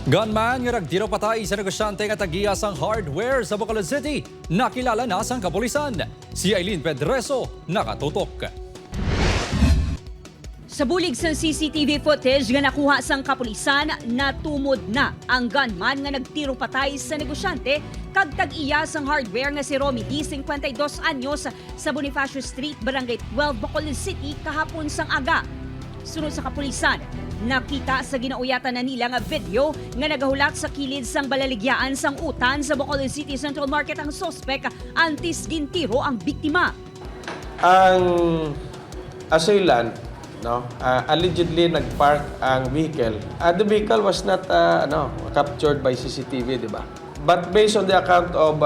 Gunman nga nagtiro patay sa negosyante nga tagiya sang hardware sa Bacolod City. Nakilala na sang kapulisan. Si Aileen Pedreso nakatutok. Sa bulig sa CCTV footage nga nakuha sang kapulisan, natumod na ang gunman nga nagtiro patay sa negosyante kag tag-iya sang hardware nga si Romy D, 52 anyos sa Bonifacio Street, Barangay 12, Bacolod City kahapon sang aga. Sunod sa kapulisan, nakita sa ginauyatan na nila nga video nga nagahulat sa kilid sang balaligyaan sang utan sa Bacolod City Central Market ang sospek antes gintiro ang biktima. Ang assailant allegedly nagpark ang vehicle. The vehicle was not captured by CCTV, di ba? But based on the account of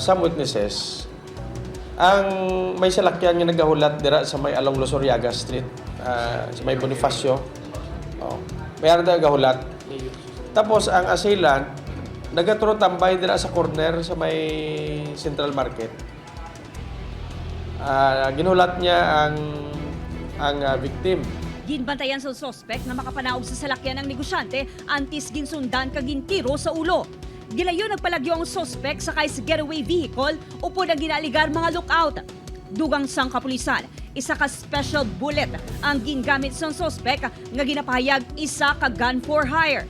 some witnesses, ang may salakyan nga nagahulat dira sa may along Losoriaga Street, sa may Bonifacio. May nagahulat. Tapos ang assailant nagaturo tambay dira sa corner sa may Central Market. Ginulat niya ang victim. Ginbantayan sa sospek na makapanaog sa salakyan ng negosyante antes ginsundan kag gintiro sa ulo. Gilayo nagpalagyo ang sospek sakay sa getaway vehicle upod ang ginaligar mga lookout. Dugang sang kapulisan, isa ka special bullet ang gingamit sa sospek nga ginapahayag isa ka gun for hire.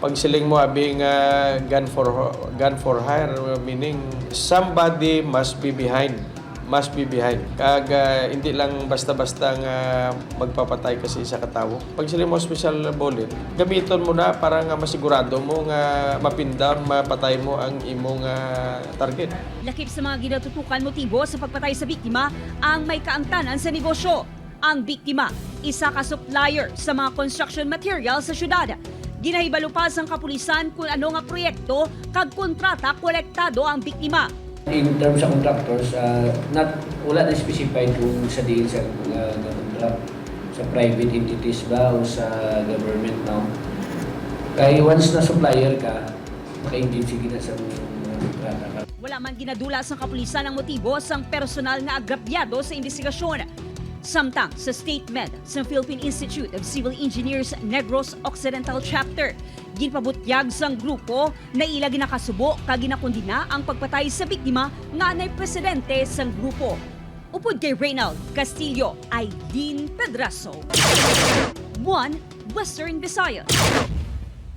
Pag siling mo abing gun for hire, meaning somebody must be behind. Kag hindi lang basta-basta nga magpapatay kasi isa ka tawo. Pag sila mo special bullet, gamiton mo na para nga masigurado mo nga mapin down, mapatay mo ang imong target. Lakip sa mga ginatutukan motibo sa pagpatay sa biktima ang may kaangtanan sa negosyo. Ang biktima, isa ka supplier sa mga construction materials sa syudad. Ginahibalo pa ang kapulisan kung ano nga proyekto kag kontrata kolektado ang biktima. In terms of contractors, wala na specified kung sa deal sa contract sa private entities ba o sa government now. Kaya once na supplier ka, maka-engage ka sa kontrata. Wala man ginadula sa kapulisan ang motibo sang personal na agrabyado sa investigasyon. Samtang sa statement sa Philippine Institute of Civil Engineers Negros Occidental Chapter, ginpabutyag sang grupo na ila ginakasubo kag ginakondina ang pagpatay sa biktima nga nay presidente sang grupo. Upod kay Reynald Castillo, Aileen Pedraso. 1 Western Visayas.